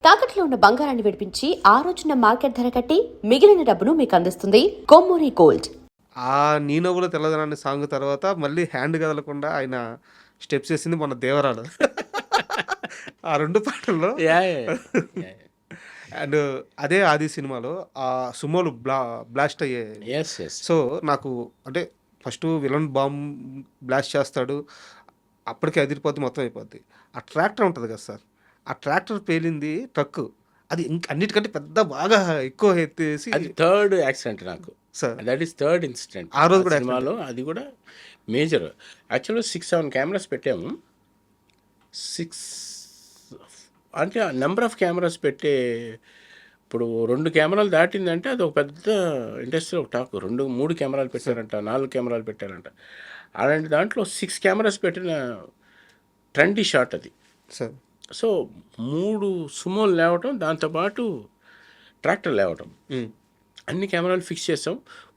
తాకట్లో ఉన్న బంగారాన్ని విడిపించి ఆ రోజున మార్కెట్ ధర కట్టి మిగిలిన డబ్బును మీకు అందిస్తుంది కొమ్మూరి గోల్డ్. ఆ 'నీ నవ్వుల తెల్లదనాన్ని' సాంగ్ తర్వాత మళ్ళీ హ్యాండ్ కదలకుండా ఆయన స్టెప్స్ ఏసింది మన 'దేవరాడు'. ఆ 2 పాటల్లో యాహ్! యాహ్! యాహ్! అండ్ అదే 'ఆది' సినిమాలో సుమోలు బ్లాస్ట్ అయ్యాయి. యెస్. యెస్. సో, నాకు అంటే ఫస్టు విలన్ బాంబ్ బ్లాస్ట్ చేస్తాడు. అప్పటికే అదిరిపోద్ది, మొత్తం అయిపోద్ది. ఆ ట్రాక్టర్ ఉంటది కదా సార్! ఆ ట్రాక్టర్ పేలింది ట్రక్కు. అది అన్నిటికంటే పెద్ద బాగా ఎక్కువ ఎత్తేసి అది థర్డ్ యాక్సిడెంట్ నాకు. Sir that is third incident. ఆ రోజు కూడా సినిమాలో అది కూడా మేజర్. యాక్చువల్‌గా 6, 7 కెమెరాస్ పెట్టాము. 6 అంటే నంబర్ ఆఫ్ కెమెరాస్ పెట్టే ఇప్పుడు 2 కెమెరాలు దాటిందంటే అది ఒక పెద్ద ఇండస్ట్రీలో ఒక టాక్. 3 కెమెరాలు పెట్టారంట, 4 కెమెరాలు పెట్టారంట. అలాంటి దాంట్లో 6 కెమెరాస్ పెట్టిన ట్రెండీ షాట్ అది. సార్ సో 3 సుమోలు లేవటం, దాంతోపాటు ట్రాక్టర్ లేవటం, అన్ని కెమెరాలు ఫిక్స్ చేసాం.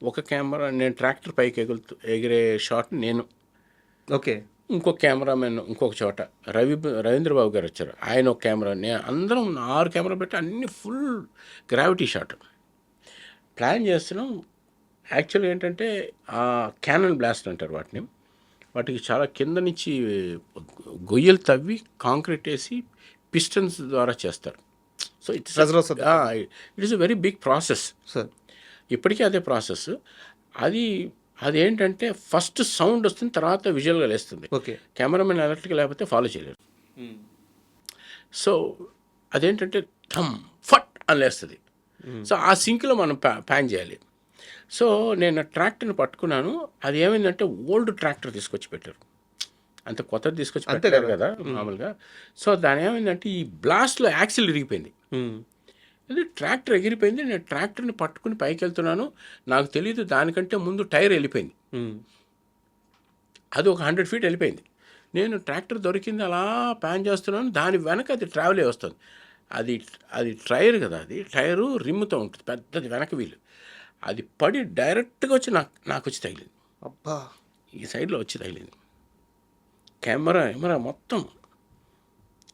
ఒక కెమెరా నేను ట్రాక్టర్ పైకి ఎగిరే షాట్ నేను, ఓకే. ఇంకొక కెమెరామెన్ ఇంకొక చోట రవీంద్రబాబు గారు వచ్చారు, ఆయన ఒక కెమెరా, నేను అందరం 6 కెమెరా పెట్టి అన్ని ఫుల్ గ్రావిటీ షాట్ ప్లాన్ చేస్తున్నాం. యాక్చువల్గా ఏంటంటే ఆ క్యానన్ బ్లాస్ట్ అంటారు వాటిని. వాటికి చాలా కింద నుంచి గొయ్యలు తవ్వి కాంక్రీట్ వేసి పిస్టన్స్ ద్వారా చేస్తారు. So it's it is a very big process. Sir ఇప్పటికీ అదే ప్రాసెస్. అదేంటంటే ఫస్ట్ సౌండ్ వస్తుంది, తర్వాత విజువల్గా లేస్తుంది. ఓకే. కెమెరామెన్ అలర్ట్గా లేకపోతే ఫాలో చేయలేరు. సో అదేంటంటే థమ్ ఫట్ అని లేస్తుంది. సో ఆ సింక్లో మనం ప్యాన్ చేయాలి. సో నేను ట్రాక్టర్ని పట్టుకున్నాను. అది ఏమైందంటే ఓల్డ్ ట్రాక్టర్ తీసుకొచ్చి పెట్టారు, అంత కొత్తది తీసుకొచ్చి పెట్టారు కదా మామూలుగా. సో దాని ఏమైందంటే ఈ బ్లాస్ట్లో యాక్సిల్ ఇరిగిపోయింది. ఇది ట్రాక్టర్ ఎగిరిపోయింది. నేను ట్రాక్టర్ని పట్టుకుని పైకి వెళ్తున్నాను. నాకు తెలియదు దానికంటే ముందు టైర్ వెళ్ళిపోయింది. అది ఒక 100 feet వెళ్ళిపోయింది. నేను ట్రాక్టర్ దొరికింది అలా ప్యాన్ చేస్తున్నాను. దాని వెనక అది ట్రావెల్ వస్తుంది. అది టైర్ కదా, అది టైరు రిమ్ముతో ఉంటుంది, పెద్దది వెనక వీలు. అది పడి డైరెక్ట్గా వచ్చి నాకు వచ్చి తగిలింది. అబ్బా, ఈ సైడ్లో వచ్చి తగిలింది. కెమెరా మొత్తం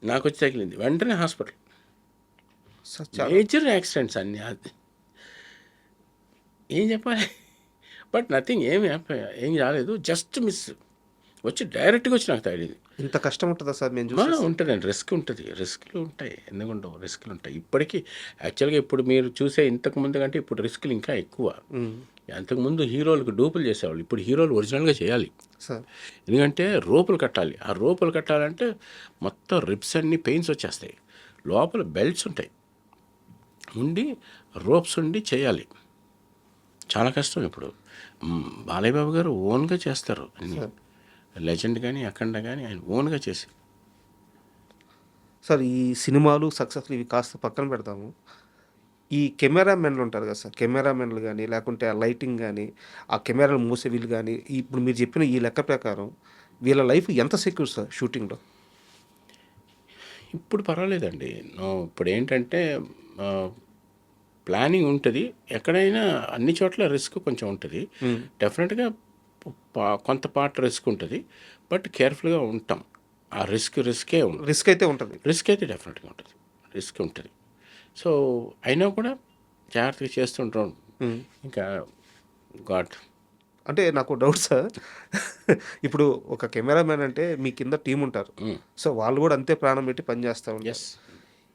నాకు వచ్చి తగిలింది. వెంటనే హాస్పిటల్. మేజర్ యాక్సిడెంట్స్ అన్నీ. అది ఏం చెప్పాలి, బట్ నథింగ్, ఏం రాలేదు, జస్ట్ మిస్ వచ్చి డైరెక్ట్గా వచ్చి నాకు తగిలింది. ఇంత కష్టం ఉంటుందా సార్? ఉంటుందండి, రిస్క్లు ఉంటాయి, ఎందుకుంటావు, రిస్క్లు ఉంటాయి. ఇప్పటికీ యాక్చువల్గా ఇప్పుడు మీరు చూసే ఇంతకుముందు కంటే ఇప్పుడు రిస్క్లు ఇంకా ఎక్కువ. అంతకుముందు హీరోలకు డూపులు చేసేవాళ్ళు, ఇప్పుడు హీరోలు ఒరిజినల్గా చేయాలి సార్. ఎందుకంటే రోపులు కట్టాలి. ఆ రోపులు కట్టాలంటే మొత్తం రిబ్స్ అన్నీ పెయిన్స్ వచ్చేస్తాయి. లోపల బెల్ట్స్ ఉంటాయి, రోప్స్ ఉండి చేయాలి. చాలా కష్టం. ఇప్పుడు బాలయ్య బాబు గారు ఓన్గా చేస్తారు అన్నీ. లెజెండ్ కానీ అఖండ కానీ ఆయన ఓన్గా చేసి. సార్ ఈ సినిమాలు సక్సెస్లు ఇవి కాస్త పక్కన పెడతాము. ఈ కెమెరామెన్లు ఉంటారు కదా సార్, కెమెరామెన్లు కానీ లేకుంటే ఆ లైటింగ్ కానీ ఆ కెమెరాలు మూసే వీళ్ళు కానీ, ఇప్పుడు మీరు చెప్పిన ఈ లెక్క ప్రకారం వీళ్ళ లైఫ్ ఎంత సెక్యూర్ సార్ షూటింగ్లో? ఇప్పుడు పర్వాలేదండి. ఇప్పుడు ఏంటంటే ప్లానింగ్ ఉంటుంది. ఎక్కడైనా అన్ని చోట్ల రిస్క్ కొంచెం ఉంటుంది. డెఫినెట్గా కొంత పార్ట్ రిస్క్ ఉంటుంది, బట్ కేర్ఫుల్గా ఉంటాం. ఆ రిస్క్ అయితే ఉంటుంది. రిస్క్ అయితే డెఫినెట్గా ఉంటుంది, రిస్క్ ఉంటుంది. సో అయినా కూడా జాగ్రత్తగా చేస్తుంటాం. ఇంకా గాడ్. అంటే నాకు డౌట్ సార్, ఇప్పుడు ఒక కెమెరామెన్ అంటే మీ కింద టీం ఉంటారు, సో వాళ్ళు కూడా అంతే ప్రాణం పెట్టి పని చేస్తూ ఉంటారు.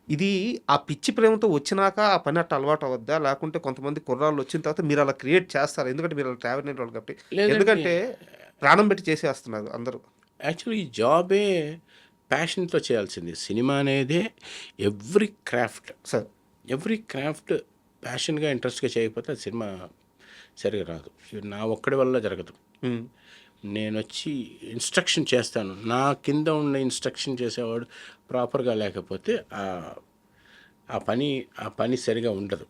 ఇది ఆ పిచ్చి ప్రేమతో వచ్చినాక ఆ పని అట్ట అలవాటు అవద్దా, లేకుంటే కొంతమంది కుర్రాళ్ళు వచ్చిన తర్వాత మీరు అలా క్రియేట్ చేస్తారు? ఎందుకంటే మీరు అలా ట్రావెల్ అయిన వాళ్ళు కాబట్టి. ఎందుకంటే ప్రాణం పెట్టి చేసేస్తున్నారు అందరూ. యాక్చువల్లీ ఈ జాబే ప్యాషన్తో చేయాల్సింది. సినిమా అనేదే ఎవ్రీ క్రాఫ్ట్ ప్యాషన్గా ఇంట్రెస్ట్గా చేయకపోతే అది సినిమా సరిగా రాదు. నా ఒక్కడి వల్ల జరగదు. నేను వచ్చి ఇన్స్ట్రక్షన్ చేస్తాను, నా కింద ఉన్న ఇన్స్ట్రక్షన్ చేసేవాడు ప్రాపర్గా లేకపోతే ఆ పని సరిగా ఉండదు.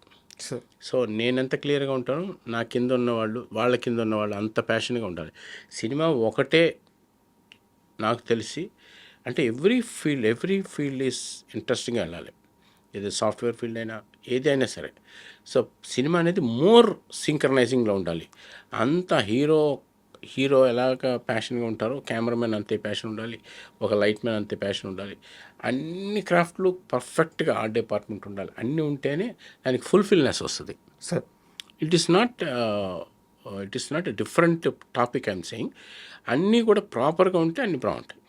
సో నేనెంత క్లియర్గా ఉంటాను, నా కింద ఉన్నవాళ్ళు వాళ్ళ కింద ఉన్నవాళ్ళు అంత ప్యాషన్గా ఉండాలి. సినిమా ఒకటే నాకు తెలిసి, అంటే ఎవ్రీ ఫీల్డ్ ఈజ్ ఇంట్రెస్టింగ్గా వెళ్ళాలి. ఇది సాఫ్ట్వేర్ ఫీల్డ్ అయినా ఏదైనా సరే. సో సినిమా అనేది మోర్ సింక్రనైజింగ్లో ఉండాలి. అంత హీరో హీరో ఎలాగ ప్యాషన్గా ఉంటారో కెమెరామెన్ అంతే ప్యాషన్ ఉండాలి, ఒక లైట్ మ్యాన్ అంతే ప్యాషన్ ఉండాలి. అన్ని క్రాఫ్ట్లు పర్ఫెక్ట్గా ఆర్ట్ డిపార్ట్మెంట్ ఉండాలి. అన్నీ ఉంటేనే దానికి ఫుల్ఫిల్నెస్ వస్తుంది. Sir it is not a different topic I'm saying. అన్నీ కూడా ప్రాపర్గా ఉంటే అన్నీ బాగుంటాయి.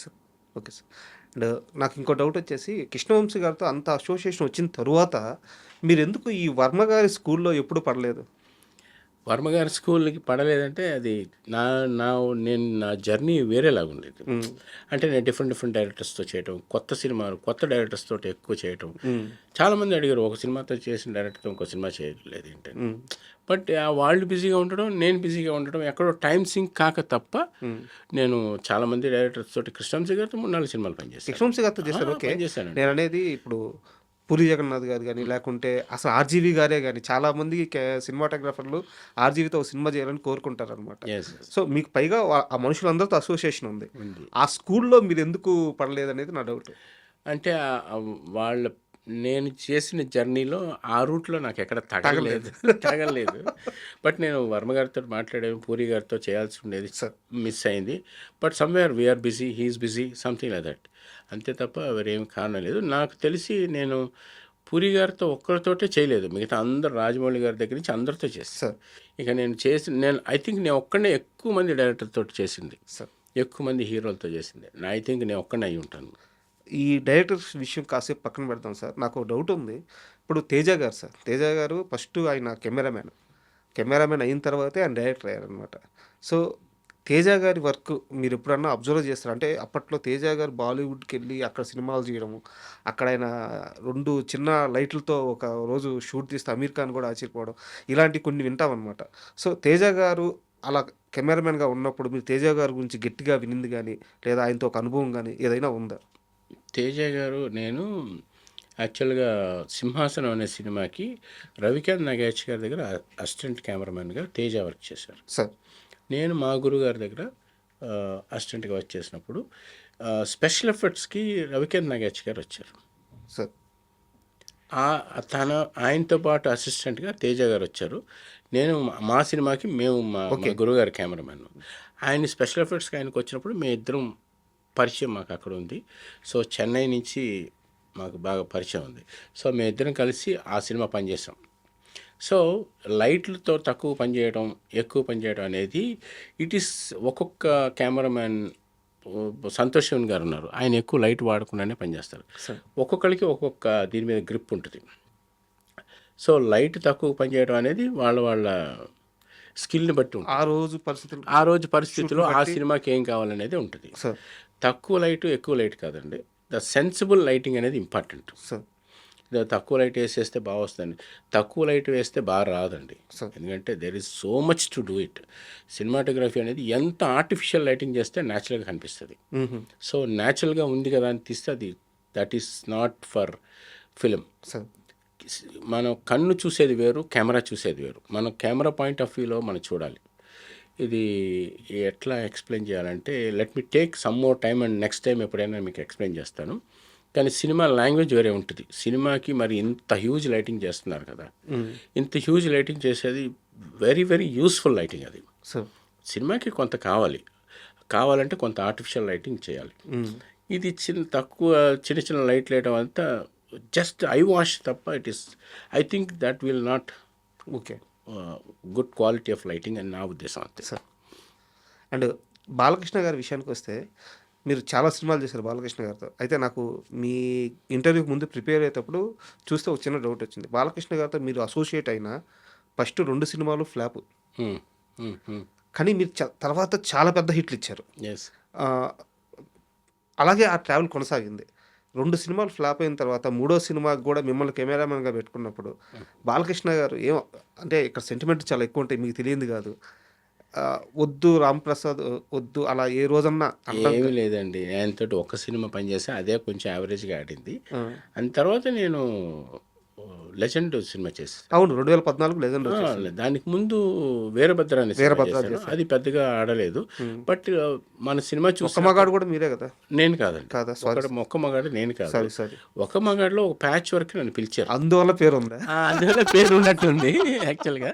Sir okay sir. అండ్ నాకు ఇంకో డౌట్ వచ్చేసి, కృష్ణవంశీ గారితో అంత అసోసియేషన్ వచ్చిన తరువాత మీరు ఎందుకు ఈ వర్మ గారి స్కూల్లో ఎప్పుడు పడలేదు? వర్మ గారి స్కూల్కి పడలేదంటే అది నా జర్నీ వేరేలాగా ఉండేది. అంటే నేను డిఫరెంట్ డైరెక్టర్స్తో చేయటం, కొత్త డైరెక్టర్స్ తోటి ఎక్కువ చేయటం. చాలామంది అడిగారు, ఒక సినిమాతో చేసిన డైరెక్టర్తో ఇంకో సినిమా చేయలేదు ఏంటని. బట్ వాళ్ళు బిజీగా ఉండడం, నేను బిజీగా ఉండడం, ఎక్కడో టైం సింక్ కాక తప్ప నేను చాలామంది డైరెక్టర్స్ తోటి కృష్ణవంశీ గారితో 3-4 సినిమాలు పనిచేస్తాను. కృష్ణవంశీ గారితో చేశారు. ఓకే, చేశాను. నేను అనేది ఇప్పుడు పూరి జగన్నాథ్ గారు కానీ, లేకుంటే అసలు ఆర్జీవి గారే కానీ, చాలామంది సినిమాటోగ్రాఫర్లు ఆర్జీవితో ఒక సినిమా చేయాలని కోరుకుంటారు అనమాట. సో మీకు పైగా ఆ మనుషులందరితో అసోసియేషన్ ఉంది. ఆ స్కూల్లో మీరు ఎందుకు పడలేదు అనేది నా డౌట్. అంటే నేను చేసిన జర్నీలో ఆ రూట్లో నాకు ఎక్కడ తగలేదు. బట్ నేను వర్మ గారితో మాట్లాడాను, పూరి గారితో చేయాల్సి ఉండేది, మిస్ అయింది. But somewhere we are busy, he is busy, something like that. అంతే తప్ప వేరేం కారణం లేదు. నాకు తెలిసి నేను పూరి గారితో ఒక్కరితోటే చేయలేదు, మిగతా అందరు రాజమౌళి గారి దగ్గర నుంచి అందరితో చేస్తాను. ఇక నేను ఐ థింక్ నేను ఒక్కడే ఎక్కువ మంది డైరెక్టర్తో చేసింది, ఎక్కువ మంది హీరోలతో చేసింది. ఐ థింక్ నేను ఒక్కడే అయి ఉంటాను. ఈ డైరెక్టర్స్ విషయం కాసేపు పక్కన పెడతాం సార్. నాకు ఒక డౌట్ ఉంది. ఇప్పుడు తేజ గారు సార్, తేజ గారు ఫస్ట్ ఆయన కెమెరామెన్ అయిన తర్వాతే ఆయన డైరెక్టర్ అయ్యారనమాట. సో తేజ గారి వర్క్ మీరు ఎప్పుడన్నా అబ్జర్వ్ చేస్తారు? అంటే అప్పట్లో తేజ గారు బాలీవుడ్కి వెళ్ళి అక్కడ సినిమాలు చేయడము, అక్కడ ఆయన 2 చిన్న లైట్లతో ఒక రోజు షూట్ తీస్తే అమీర్ ఖాన్ కూడా ఆశ్చర్యపోవడం, ఇలాంటి కొన్ని వింటామన్నమాట. సో తేజ గారు అలా కెమెరామెన్గా ఉన్నప్పుడు మీరు తేజ గారి గురించి గట్టిగా వినింది కానీ, లేదా ఆయనతో ఒక అనుభవం కానీ ఏదైనా ఉందా? తేజ గారు, నేను యాక్చువల్గా సింహాసనం అనే సినిమాకి రవికాంత్ నాగేష్ గారి దగ్గర అసిస్టెంట్ కెమెరామెన్గా తేజ వర్క్ చేశారు సార్. నేను మా గురుగారి దగ్గర అసిస్టెంట్గా వర్క్ చేసినప్పుడు స్పెషల్ ఎఫెక్ట్స్కి రవికాంత్ నాగేష్ గారు వచ్చారు సార్. ఆయనతో పాటు అసిస్టెంట్గా తేజ గారు వచ్చారు. నేను మా సినిమాకి మా గురుగారి కెమెరామెన్. ఆయన స్పెషల్ ఎఫెక్ట్స్కి ఆయనకు వచ్చినప్పుడు మేము ఇద్దరం పరిచయం మాకు అక్కడ ఉంది. సో చెన్నై నుంచి మాకు బాగా పరిచయం ఉంది. సో మేము ఇద్దరం కలిసి ఆ సినిమా పనిచేసాం. సో లైట్లతో తక్కువ పనిచేయడం, ఎక్కువ పనిచేయడం అనేది ఇట్ ఈస్ ఒక్కొక్క కెమెరామ్యాన్, సంతోష్ గారు ఉన్నారు, ఆయన ఎక్కువ లైట్ వాడకుండానే పనిచేస్తారు. ఒక్కొక్కరికి ఒక్కొక్క దీని మీద గ్రిప్ ఉంటుంది. సో లైట్ తక్కువ పనిచేయడం అనేది వాళ్ళ స్కిల్ని బట్టి ఉంటుంది. ఆ రోజు పరిస్థితుల్లో ఆ సినిమాకి ఏం కావాలనేది ఉంటుంది. తక్కువ లైట్ ఎక్కువ లైట్ కాదండి, ద సెన్సిబుల్ లైటింగ్ అనేది ఇంపార్టెంట్. తక్కువ లైట్ వేసేస్తే బాగా వస్తుందండి, తక్కువ లైట్ వేస్తే బాగా రాదండి. ఎందుకంటే there is so much to do it. Cinematography అనేది ఎంత ఆర్టిఫిషియల్ లైటింగ్ చేస్తే న్యాచురల్గా కనిపిస్తుంది. సో న్యాచురల్గా ఉంది కదా అని తీస్తే అది that is not for film. మనం కన్ను చూసేది వేరు, కెమెరా చూసేది వేరు. మనం కెమెరా పాయింట్ ఆఫ్ వ్యూలో మనం చూడాలి. ఇది ఎట్లా ఎక్స్ప్లెయిన్ చేయాలంటే, let me take some more time and next time ఎప్పుడైనా మీకు ఎక్స్ప్లెయిన్ చేస్తాను. కానీ సినిమా లాంగ్వేజ్ వేరే ఉంటుంది. సినిమాకి మరి ఇంత హ్యూజ్ లైటింగ్ చేస్తున్నారు కదా, ఇంత హ్యూజ్ లైటింగ్ చేసేది వెరీ వెరీ యూస్ఫుల్ లైటింగ్. అది సినిమాకి కొంత కావాలంటే కొంత ఆర్టిఫిషియల్ లైటింగ్ చేయాలి. ఇది చిన్న చిన్న లైట్ వేయడం అంతా జస్ట్ ఐ వాష్ తప్ప it is, I think that will not good quality of lighting అని నా ఉద్దేశం అంతే సార్. అండ్ బాలకృష్ణ గారి విషయానికి వస్తే, మీరు చాలా సినిమాలు చేశారు బాలకృష్ణ గారితో. అయితే నాకు మీ ఇంటర్వ్యూకి ముందు ప్రిపేర్ అయ్యేటప్పుడు చూస్తే ఒక చిన్న డౌట్ వచ్చింది. బాలకృష్ణ గారితో మీరు అసోసియేట్ అయిన ఫస్ట్ 2 సినిమాలు ఫ్లాప్, కానీ మీరు తర్వాత చాలా పెద్ద హిట్లు ఇచ్చారు. అలాగే ఆ ట్రావెల్ కొనసాగింది. 2 సినిమాలు ఫ్లాప్ అయిన తర్వాత 3వ సినిమాకి కూడా మిమ్మల్ని కెమెరామెన్గా పెట్టుకున్నప్పుడు బాలకృష్ణ గారు అంటే ఇక్కడ సెంటిమెంట్ చాలా ఎక్కువ ఉంటాయి, మీకు తెలియంది కాదు. వద్దు రాంప్రసాద్ వద్దు అలా ఏ రోజన్నా ఏమీ లేదండి. ఆయనతో ఒక సినిమా పనిచేస్తే అదే కొంచెం యావరేజ్గా ఆడింది. అండ్ తర్వాత నేను లెజెండ్ సినిమా చేస్తాను. అవును, 2014 లెజెండ్. దానికి ముందు వీరభద్ర అనే అది పెద్దగా ఆడలేదు. బట్ మన సినిమా చూసి మగాడు కూడా మీరే కదా? నేను కాదండి, ఒక్క మగాడు నేను కాదు. ఒక మగాడులో ఒక ప్యాచ్ వర్క్ నన్ను పిలిచారు, అందువల్ల పేరు ఉందా? అందువల్ల పేరు ఉన్నట్టుంది యాక్చువల్గా.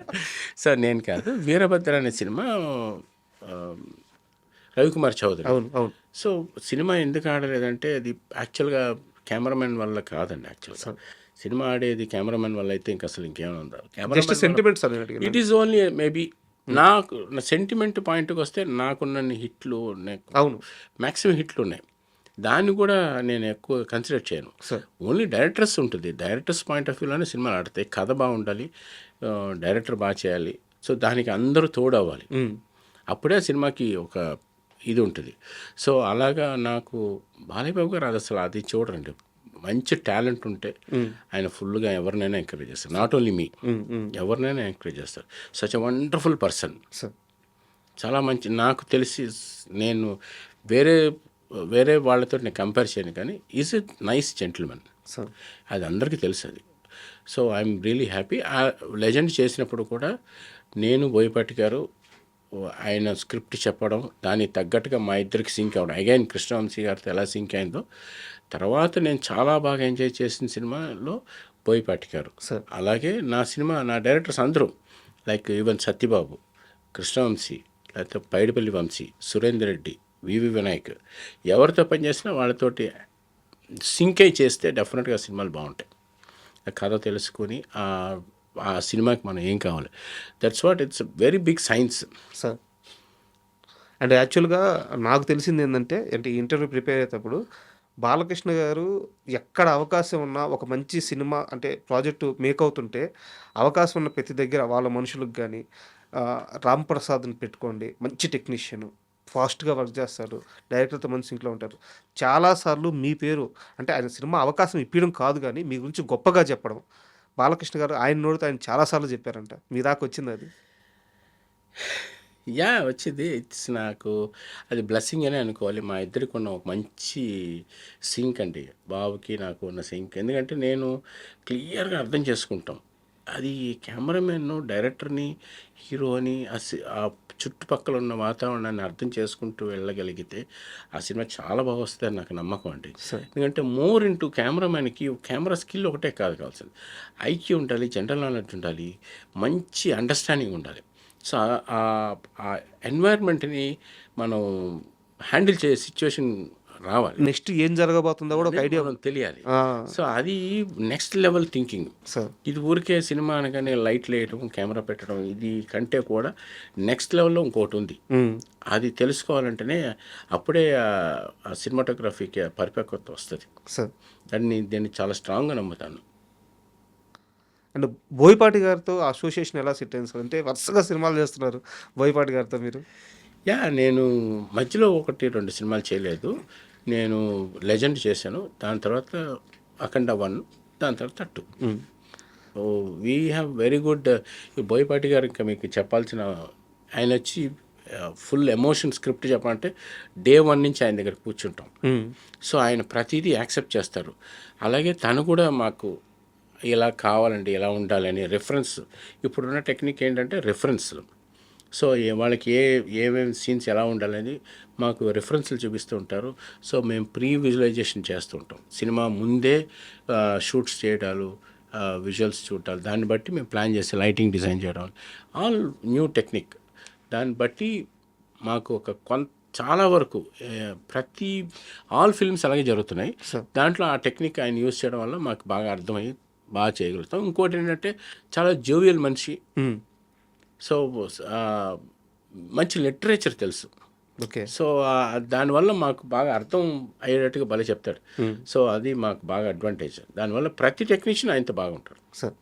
సో నేను కాదు. వీరభద్ర అనే సినిమా రవికుమార్ చౌదరి. అవును అవును సో సినిమా ఎందుకు ఆడలేదంటే అది యాక్చువల్గా కెమెరామెన్ వల్ల కాదండి. యాక్చువల్గా సినిమా ఆడేది కెమెరామెన్ వల్ల అయితే ఇంక అసలు ఇంకేమైనా ఉందా? జస్ట్ కెమెరామెన్ సెంటిమెంట్స్ అని అడిగిన ఇట్ ఈస్ ఓన్లీ మేబీ నాకు నా సెంటిమెంట్ పాయింట్కి వస్తే నాకున్న హిట్లు అవును మ్యాక్సిమం హిట్లు ఉన్నాయి. దాన్ని కూడా నేను ఎక్కువ కన్సిడర్ చేయను. సార్ ఓన్లీ డైరెక్టర్స్ ఉంటుంది. డైరెక్టర్స్ పాయింట్ ఆఫ్ వ్యూలోనే సినిమాలు ఆడతాయి. కథ బాగుండాలి, డైరెక్టర్ బాగా చేయాలి. సో దానికి అందరూ తోడవ్వాలి. అప్పుడే ఆ సినిమాకి ఒక ఇది ఉంటుంది. సో అలాగా నాకు బాలయ్య బాబు గారు అసలు అది చూడరండి. మంచి టాలెంట్ ఉంటే ఆయన ఫుల్గా ఎవరినైనా ఎంకరేజ్ చేస్తారు. నాట్ ఓన్లీ మీ, ఎవరినైనా ఎంకరేజ్ చేస్తారు. Such a wonderful person. Sir చాలా మంచి, నాకు తెలిసి నేను వేరే వాళ్ళతో నేను కంపేర్ చేయను, కానీ is a nice gentlemen. Sir అది అందరికీ తెలుసు అది. So I am really happy. ఆ లెజెండ్ చేసినప్పుడు కూడా నేను బోయపాటి గారు ఆయన స్క్రిప్ట్ చెప్పడం, దానికి తగ్గట్టుగా మా ఇద్దరికి సింక్ అవ్వడం, అగైన్ కృష్ణవంశీ గారితో ఎలా సింక్ అయిందో, తర్వాత నేను చాలా బాగా ఎంజాయ్ చేసిన సినిమాలో బోయపాటి గారు. సార్ అలాగే నా సినిమా, నా డైరెక్టర్స్ అందరూ లైక్ ఈవెన్ సత్యబాబు, కృష్ణవంశీ, లేకపోతే పైడిపల్లి వంశీ, సురేందర్ రెడ్డి, వివి వినాయక్, ఎవరితో పనిచేసినా వాళ్ళతోటి సింక్ అయి చేస్తే డెఫినెట్గా సినిమాలు బాగుంటాయి. ఆ కథ తెలుసుకొని ఆ సినిమాకి మనం ఏం కావాలి, that's what it's very big science. Sir and యాక్చువల్గా నాకు తెలిసింది ఏంటంటే, అంటే ఈ ఇంటర్వ్యూ ప్రిపేర్ అయ్యేటప్పుడు బాలకృష్ణ గారు ఎక్కడ అవకాశం ఉన్నా ఒక మంచి సినిమా అంటే ప్రాజెక్టు మేక్ అవుతుంటే అవకాశం ఉన్న ప్రతి దగ్గర వాళ్ళ మనుషులకు కానీ రామ్ ప్రసాద్ని పెట్టుకోండి, మంచి టెక్నీషియన్, ఫాస్ట్గా వర్క్ చేస్తాడు, డైరెక్టర్తో మంచి సింక్లో ఉంటారు. చాలాసార్లు మీ పేరు అంటే ఆయన సినిమా అవకాశం ఇప్పించడం కాదు కానీ మీ గురించి గొప్పగా చెప్పడం బాలకృష్ణ గారు ఆయన నోడితో ఆయన చాలాసార్లు చెప్పారంట. మీ దాకా వచ్చింది అది? యా వచ్చింది. ఇట్స్ నాకు అది బ్లెస్సింగ్ అనే అనుకోవాలి. మా ఇద్దరికి ఉన్న ఒక మంచి సింక్ అండి, బాబుకి నాకు ఉన్న సింక్. ఎందుకంటే నేను క్లియర్గా అర్థం చేసుకుంటాం. అది కెమెరామెన్, డైరెక్టర్ని, హీరోని, ఆ చుట్టుపక్కల ఉన్న వాతావరణాన్ని అర్థం చేసుకుంటూ వెళ్ళగలిగితే ఆ సినిమా చాలా బాగా వస్తుందని నాకు నమ్మకం అండి. ఎందుకంటే మోర్ ఇంటూ కెమెరామెన్కి కెమెరా స్కిల్ ఒకటే కాదు కావాల్సింది, ఐక్యూ ఉండాలి, జనరల్ నాలెడ్జ్ ఉండాలి, మంచి అండర్స్టాండింగ్ ఉండాలి. సో ఆ ఎన్వైర్న్మెంట్ని మనం హ్యాండిల్ చేసే సిచ్యువేషన్ రావాలి. నెక్స్ట్ ఏం జరగబోతుందో కూడా ఒక ఐడియా తెలియాలి. సో అది నెక్స్ట్ లెవెల్ థింకింగ్. సార్ ఇది ఊరికే సినిమా అనగానే లైట్లు వేయడం, కెమెరా పెట్టడం, ఇది కంటే కూడా నెక్స్ట్ లెవెల్లో ఇంకోటి ఉంది. అది తెలుసుకోవాలంటేనే అప్పుడే ఆ సినిమాటోగ్రఫీకి పరిపక్వత వస్తుంది. సార్ దీన్ని చాలా స్ట్రాంగ్గా నమ్ముతాను. అండ్ బోయపాటి గారితో అసోసియేషన్ ఎలా సెట్ అయింది సార్? అంటే వరుసగా సినిమాలు చేస్తున్నారు బోయపాటి గారితో మీరు. నేను మధ్యలో 1-2 సినిమాలు చేయలేదు. నేను లెజెండ్ చేశాను, దాని తర్వాత అఖండ 1, దాని తర్వాత 2. We have very good. Boyapati గారు ఇంకా మీకు చెప్పాల్సిన, ఆయన వచ్చి ఫుల్ ఎమోషన్ స్క్రిప్ట్ చెప్పాలంటే డే 1 నుంచి ఆయన దగ్గర కూర్చుంటాం. సో ఆయన ప్రతిదీ యాక్సెప్ట్ చేస్తారు. అలాగే తను కూడా మాకు ఇలా కావాలండి, ఇలా ఉండాలని రిఫరెన్స్, ఇప్పుడున్న టెక్నిక్ ఏంటంటే రెఫరెన్స్లు. సో వాళ్ళకి ఏమేమి సీన్స్ ఎలా ఉండాలని మాకు రెఫరెన్స్లు చూపిస్తూ ఉంటారు. సో మేము ప్రీ విజువలైజేషన్ చేస్తూ ఉంటాం. సినిమా ముందే షూట్స్ చేయడాలు, విజువల్స్ చూడాలి, దాన్ని బట్టి మేము ప్లాన్ చేసి లైటింగ్ డిజైన్ చేయడం, ఆల్ న్యూ టెక్నిక్. దాన్ని బట్టి మాకు చాలా వరకు ఆల్ ఫిల్మ్స్ అలాగే జరుగుతున్నాయి. దాంట్లో ఆ టెక్నిక్ ఆయన యూజ్ చేయడం వల్ల మాకు బాగా అర్థమయ్యి బాగా చేయగలుగుతాం. ఇంకోటి ఏంటంటే చాలా జోవియల్ మనిషి. సో మంచి లిటరేచర్ తెలుసు. ఓకే. సో దానివల్ల మాకు బాగా అర్థం అయ్యేటట్టుగా భలే చెప్తాడు. సో అది మాకు బాగా అడ్వాంటేజ్. దానివల్ల ప్రతి టెక్నీషియన్ ఆయనతో బాగుంటాడు. సార్